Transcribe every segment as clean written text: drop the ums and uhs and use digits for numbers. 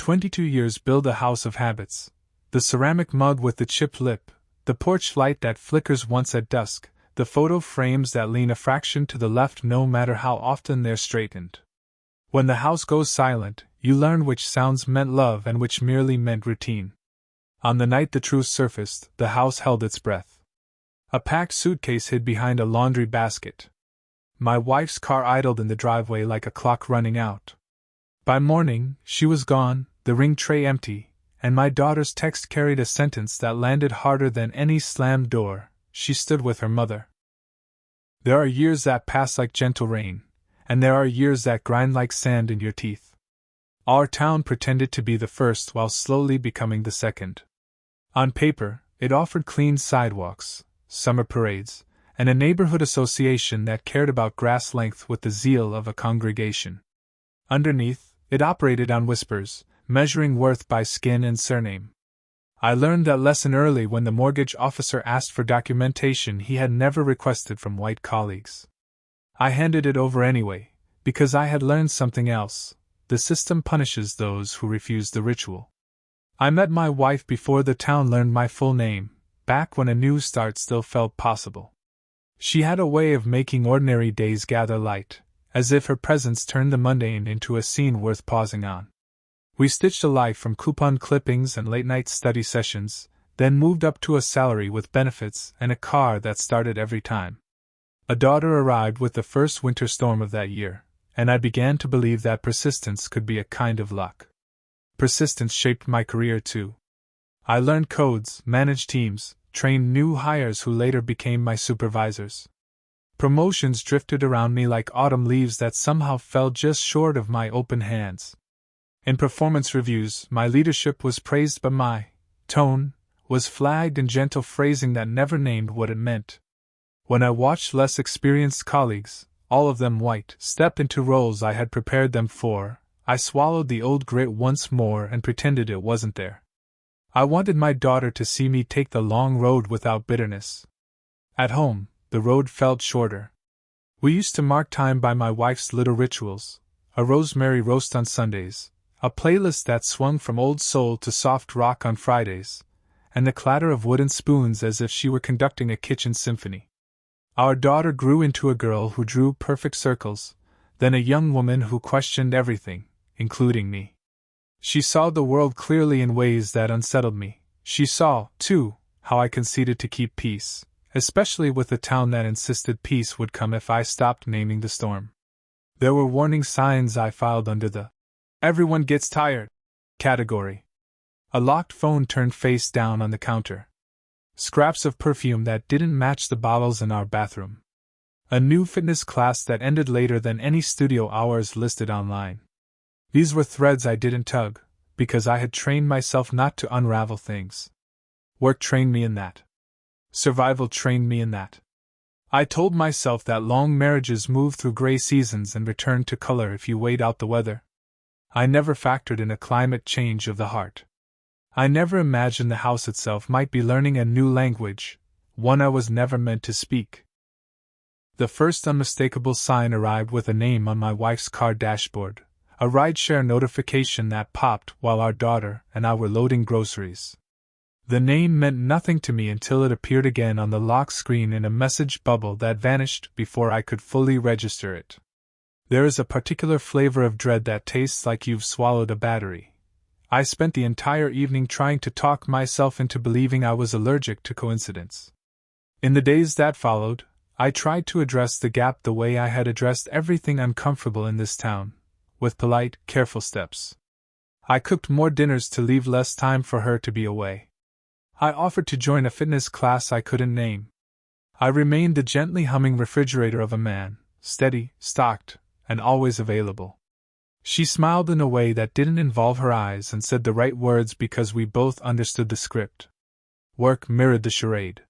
22 years build a house of habits. The ceramic mug with the chipped lip, the porch light that flickers once at dusk, the photo frames that lean a fraction to the left no matter how often they're straightened. When the house goes silent, you learn which sounds meant love and which merely meant routine. On the night the truth surfaced, the house held its breath. A packed suitcase hid behind a laundry basket. My wife's car idled in the driveway like a clock running out. By morning, she was gone, the ring tray empty, and my daughter's text carried a sentence that landed harder than any slammed door. She stood with her mother. There are years that pass like gentle rain, and there are years that grind like sand in your teeth. Our town pretended to be the first while slowly becoming the second. On paper, it offered clean sidewalks, summer parades, and a neighborhood association that cared about grass length with the zeal of a congregation. Underneath, it operated on whispers, measuring worth by skin and surname. I learned that lesson early when the mortgage officer asked for documentation he had never requested from white colleagues. I handed it over anyway, because I had learned something else. The system punishes those who refuse the ritual. I met my wife before the town learned my full name, back when a new start still felt possible. She had a way of making ordinary days gather light, as if her presence turned the mundane into a scene worth pausing on. We stitched a life from coupon clippings and late-night study sessions, then moved up to a salary with benefits and a car that started every time. A daughter arrived with the first winter storm of that year, and I began to believe that persistence could be a kind of luck. Persistence shaped my career too. I learned codes, managed teams, trained new hires who later became my supervisors. Promotions drifted around me like autumn leaves that somehow fell just short of my open hands. In performance reviews, my leadership was praised, but my tone was flagged in gentle phrasing that never named what it meant. When I watched less experienced colleagues, all of them white, step into roles I had prepared them for, I swallowed the old grit once more and pretended it wasn't there. I wanted my daughter to see me take the long road without bitterness. At home, the road felt shorter. We used to mark time by my wife's little rituals: a rosemary roast on Sundays, a playlist that swung from old soul to soft rock on Fridays, and the clatter of wooden spoons as if she were conducting a kitchen symphony. Our daughter grew into a girl who drew perfect circles, then a young woman who questioned everything, including me. She saw the world clearly in ways that unsettled me. She saw, too, how I conceded to keep peace, especially with a town that insisted peace would come if I stopped naming the storm. There were warning signs I filed under the "everyone gets tired" category. A locked phone turned face down on the counter. Scraps of perfume that didn't match the bottles in our bathroom. A new fitness class that ended later than any studio hours listed online. These were threads I didn't tug, because I had trained myself not to unravel things. Work trained me in that. Survival trained me in that. I told myself that long marriages move through gray seasons and return to color if you wait out the weather. I never factored in a climate change of the heart. I never imagined the house itself might be learning a new language, one I was never meant to speak. The first unmistakable sign arrived with a name on my wife's car dashboard, a rideshare notification that popped while our daughter and I were loading groceries. The name meant nothing to me until it appeared again on the lock screen in a message bubble that vanished before I could fully register it. There is a particular flavor of dread that tastes like you've swallowed a battery. I spent the entire evening trying to talk myself into believing I was allergic to coincidence. In the days that followed, I tried to address the gap the way I had addressed everything uncomfortable in this town, with polite, careful steps. I cooked more dinners to leave less time for her to be away. I offered to join a fitness class I couldn't name. I remained the gently humming refrigerator of a man, steady, stocked, and always available. She smiled in a way that didn't involve her eyes and said the right words because we both understood the script. Work mirrored the charade.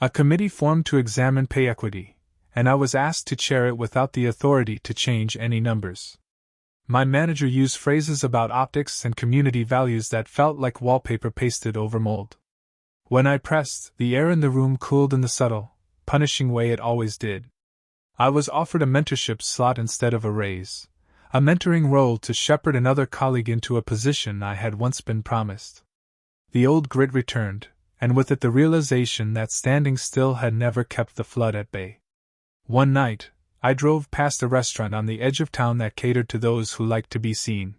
A committee formed to examine pay equity, and I was asked to chair it without the authority to change any numbers. My manager used phrases about optics and community values that felt like wallpaper pasted over mold. When I pressed, the air in the room cooled in the subtle, punishing way it always did. I was offered a mentorship slot instead of a raise, a mentoring role to shepherd another colleague into a position I had once been promised. The old grit returned, and with it the realization that standing still had never kept the flood at bay. One night, I drove past a restaurant on the edge of town that catered to those who liked to be seen.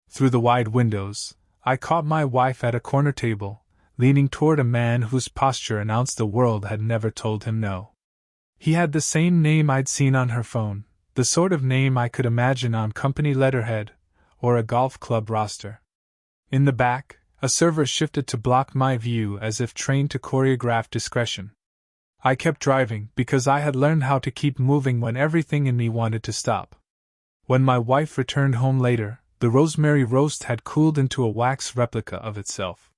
Through the wide windows, I caught my wife at a corner table, leaning toward a man whose posture announced the world had never told him no. He had the same name I'd seen on her phone, the sort of name I could imagine on company letterhead or a golf club roster. In the back, a server shifted to block my view as if trained to choreograph discretion. I kept driving because I had learned how to keep moving when everything in me wanted to stop. When my wife returned home later, the rosemary roast had cooled into a wax replica of itself.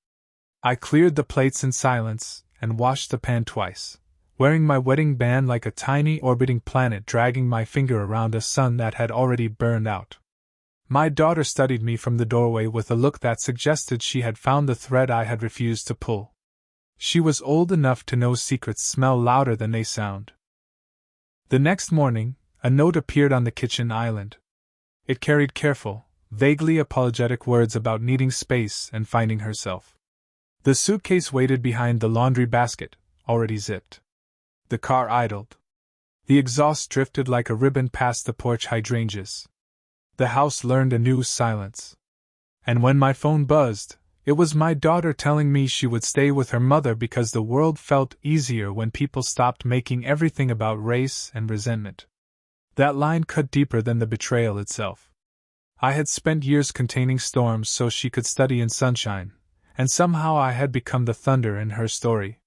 I cleared the plates in silence and washed the pan twice, wearing my wedding band like a tiny orbiting planet dragging my finger around a sun that had already burned out. My daughter studied me from the doorway with a look that suggested she had found the thread I had refused to pull. She was old enough to know secrets smell louder than they sound. The next morning, a note appeared on the kitchen island. It carried careful, vaguely apologetic words about needing space and finding herself. The suitcase waited behind the laundry basket, already zipped. The car idled. The exhaust drifted like a ribbon past the porch hydrangeas. The house learned a new silence. And when my phone buzzed, it was my daughter telling me she would stay with her mother because the world felt easier when people stopped making everything about race and resentment. That line cut deeper than the betrayal itself. I had spent years containing storms so she could study in sunshine, and somehow I had become the thunder in her story.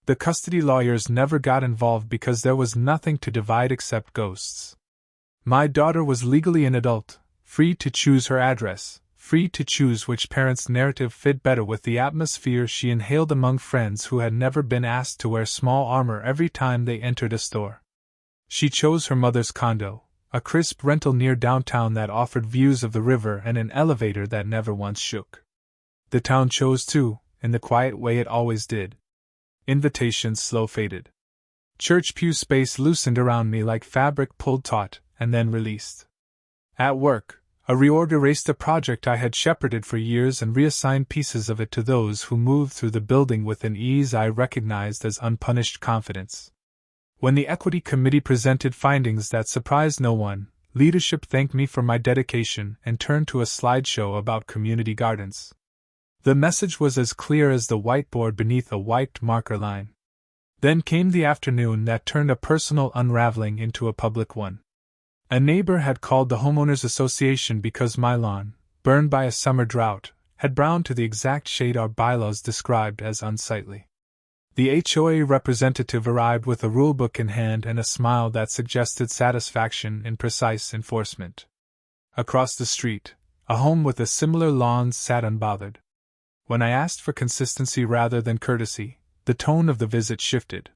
The custody lawyers never got involved because there was nothing to divide except ghosts. My daughter was legally an adult, free to choose her address, free to choose which parent's narrative fit better with the atmosphere she inhaled among friends who had never been asked to wear small armor every time they entered a store. She chose her mother's condo, a crisp rental near downtown that offered views of the river and an elevator that never once shook. The town chose too, in the quiet way it always did. Invitations slow faded. Church pew space loosened around me like fabric pulled taut and then released. At work, a reorg erased a project I had shepherded for years and reassigned pieces of it to those who moved through the building with an ease I recognized as unpunished confidence. When the Equity Committee presented findings that surprised no one, leadership thanked me for my dedication and turned to a slideshow about community gardens. The message was as clear as the whiteboard beneath a wiped marker line. Then came the afternoon that turned a personal unraveling into a public one. A neighbor had called the homeowners association because my lawn, burned by a summer drought, had browned to the exact shade our bylaws described as unsightly. The HOA representative arrived with a rulebook in hand and a smile that suggested satisfaction in precise enforcement. Across the street, a home with a similar lawn sat unbothered. When I asked for consistency rather than courtesy, the tone of the visit shifted.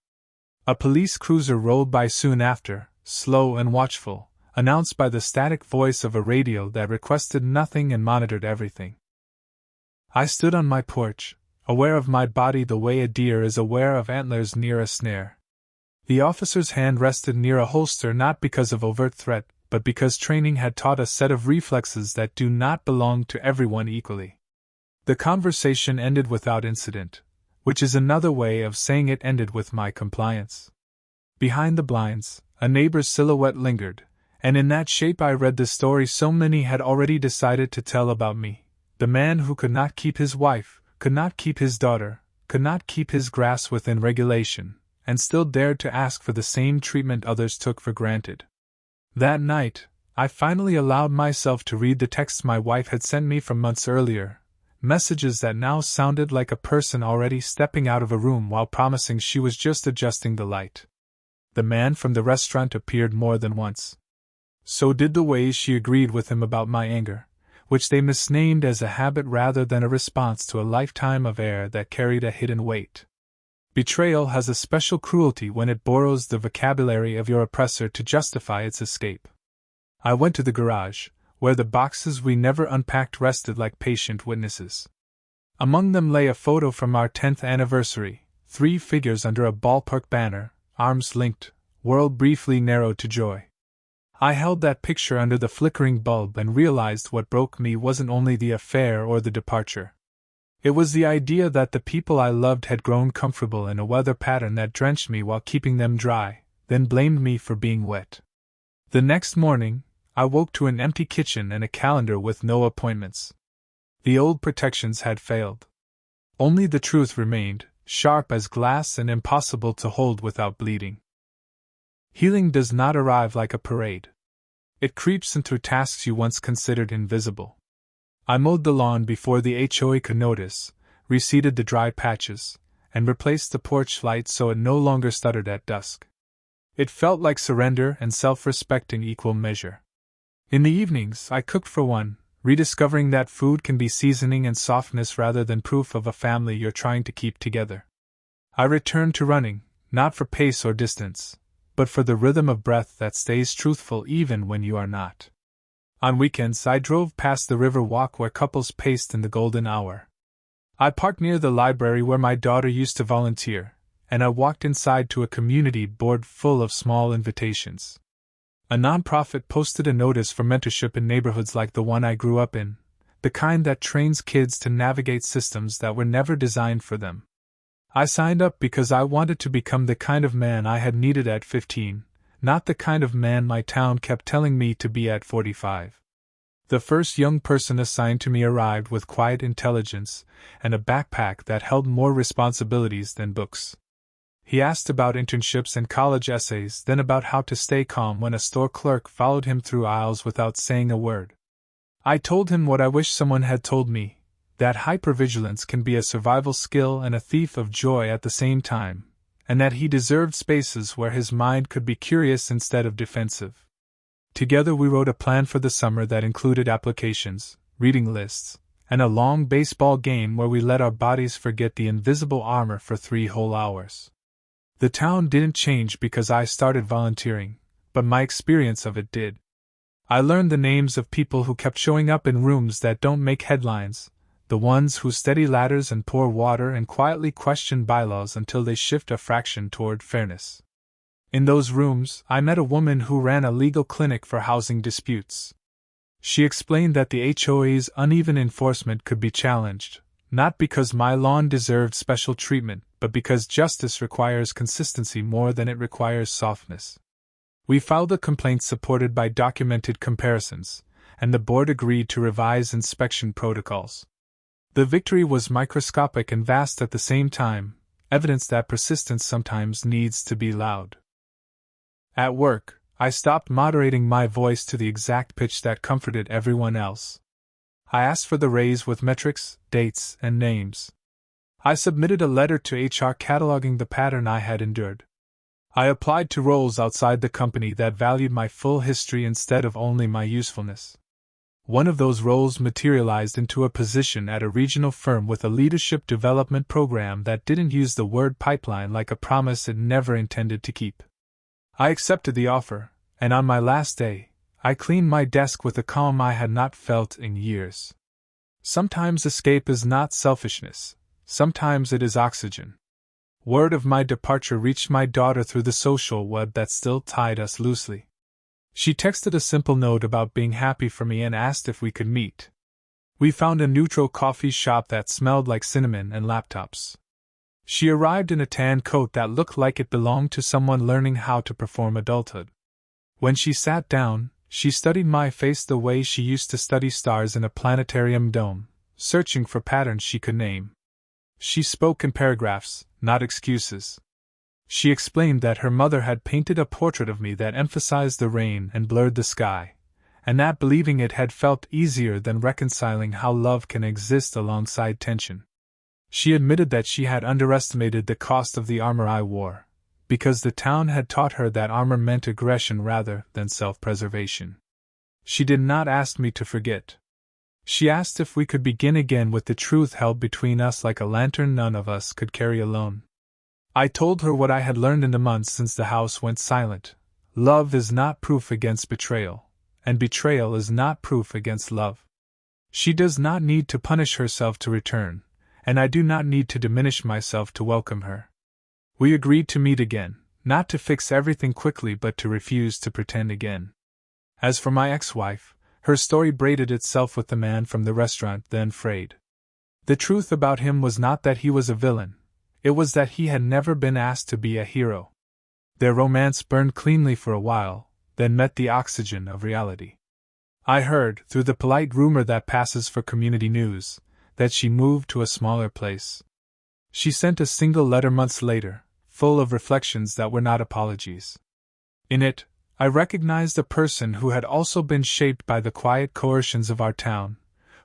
A police cruiser rolled by soon after, slow and watchful, announced by the static voice of a radio that requested nothing and monitored everything. I stood on my porch, aware of my body the way a deer is aware of antlers near a snare. The officer's hand rested near a holster not because of overt threat, but because training had taught a set of reflexes that do not belong to everyone equally. The conversation ended without incident, which is another way of saying it ended with my compliance. Behind the blinds, a neighbor's silhouette lingered, and in that shape I read the story so many had already decided to tell about me, the man who could not keep his wife, could not keep his daughter, could not keep his grass within regulation, and still dared to ask for the same treatment others took for granted. That night, I finally allowed myself to read the texts my wife had sent me from months earlier, messages that now sounded like a person already stepping out of a room while promising she was just adjusting the light. The man from the restaurant appeared more than once. So did the ways she agreed with him about my anger, which they misnamed as a habit rather than a response to a lifetime of air that carried a hidden weight. Betrayal has a special cruelty when it borrows the vocabulary of your oppressor to justify its escape. I went to the garage, where the boxes we never unpacked rested like patient witnesses. Among them lay a photo from our 10th anniversary, 3 figures under a ballpark banner, arms linked, world briefly narrowed to joy. I held that picture under the flickering bulb and realized what broke me wasn't only the affair or the departure. It was the idea that the people I loved had grown comfortable in a weather pattern that drenched me while keeping them dry, then blamed me for being wet. The next morning, I woke to an empty kitchen and a calendar with no appointments. The old protections had failed. Only the truth remained, sharp as glass and impossible to hold without bleeding. Healing does not arrive like a parade. It creeps in through tasks you once considered invisible. I mowed the lawn before the HOA could notice, reseeded the dry patches, and replaced the porch light so it no longer stuttered at dusk. It felt like surrender and self-respect in equal measure. In the evenings, I cooked for one, rediscovering that food can be seasoning and softness rather than proof of a family you're trying to keep together. I returned to running, not for pace or distance, but for the rhythm of breath that stays truthful even when you are not. On weekends, I drove past the river walk where couples paced in the golden hour. I parked near the library where my daughter used to volunteer, and I walked inside to a community board full of small invitations. A nonprofit posted a notice for mentorship in neighborhoods like the one I grew up in, the kind that trains kids to navigate systems that were never designed for them. I signed up because I wanted to become the kind of man I had needed at 15, not the kind of man my town kept telling me to be at 45. The first young person assigned to me arrived with quiet intelligence and a backpack that held more responsibilities than books. He asked about internships and college essays, then about how to stay calm when a store clerk followed him through aisles without saying a word. I told him what I wish someone had told me, that hypervigilance can be a survival skill and a thief of joy at the same time, and that he deserved spaces where his mind could be curious instead of defensive. Together we wrote a plan for the summer that included applications, reading lists, and a long baseball game where we let our bodies forget the invisible armor for 3 whole hours. The town didn't change because I started volunteering, but my experience of it did. I learned the names of people who kept showing up in rooms that don't make headlines, the ones who steady ladders and pour water and quietly question bylaws until they shift a fraction toward fairness. In those rooms, I met a woman who ran a legal clinic for housing disputes. She explained that the HOA's uneven enforcement could be challenged, not because my lawn deserved special treatment, but because justice requires consistency more than it requires softness. We filed a complaint supported by documented comparisons, and the board agreed to revise inspection protocols. The victory was microscopic and vast at the same time, evidence that persistence sometimes needs to be loud. At work, I stopped moderating my voice to the exact pitch that comforted everyone else. I asked for the raise with metrics, dates, and names. I submitted a letter to HR cataloging the pattern I had endured. I applied to roles outside the company that valued my full history instead of only my usefulness. One of those roles materialized into a position at a regional firm with a leadership development program that didn't use the word pipeline like a promise it never intended to keep. I accepted the offer, and on my last day, I cleaned my desk with a calm I had not felt in years. Sometimes escape is not selfishness. Sometimes it is oxygen. Word of my departure reached my daughter through the social web that still tied us loosely. She texted a simple note about being happy for me and asked if we could meet. We found a neutral coffee shop that smelled like cinnamon and laptops. She arrived in a tan coat that looked like it belonged to someone learning how to perform adulthood. When she sat down, she studied my face the way she used to study stars in a planetarium dome, searching for patterns she could name. She spoke in paragraphs, not excuses. She explained that her mother had painted a portrait of me that emphasized the rain and blurred the sky, and that believing it had felt easier than reconciling how love can exist alongside tension. She admitted that she had underestimated the cost of the armor I wore, because the town had taught her that armor meant aggression rather than self-preservation. She did not ask me to forget. She asked if we could begin again with the truth held between us like a lantern none of us could carry alone. I told her what I had learned in the months since the house went silent. Love is not proof against betrayal, and betrayal is not proof against love. She does not need to punish herself to return, and I do not need to diminish myself to welcome her. We agreed to meet again, not to fix everything quickly but to refuse to pretend again. As for my ex-wife, her story braided itself with the man from the restaurant, then frayed. The truth about him was not that he was a villain, it was that he had never been asked to be a hero. Their romance burned cleanly for a while, then met the oxygen of reality. I heard, through the polite rumor that passes for community news, that she moved to a smaller place. She sent a single letter months later, full of reflections that were not apologies. In it, I recognized a person who had also been shaped by the quiet coercions of our town,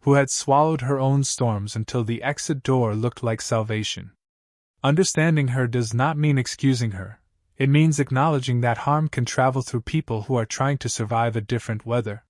who had swallowed her own storms until the exit door looked like salvation. Understanding her does not mean excusing her, it means acknowledging that harm can travel through people who are trying to survive a different weather.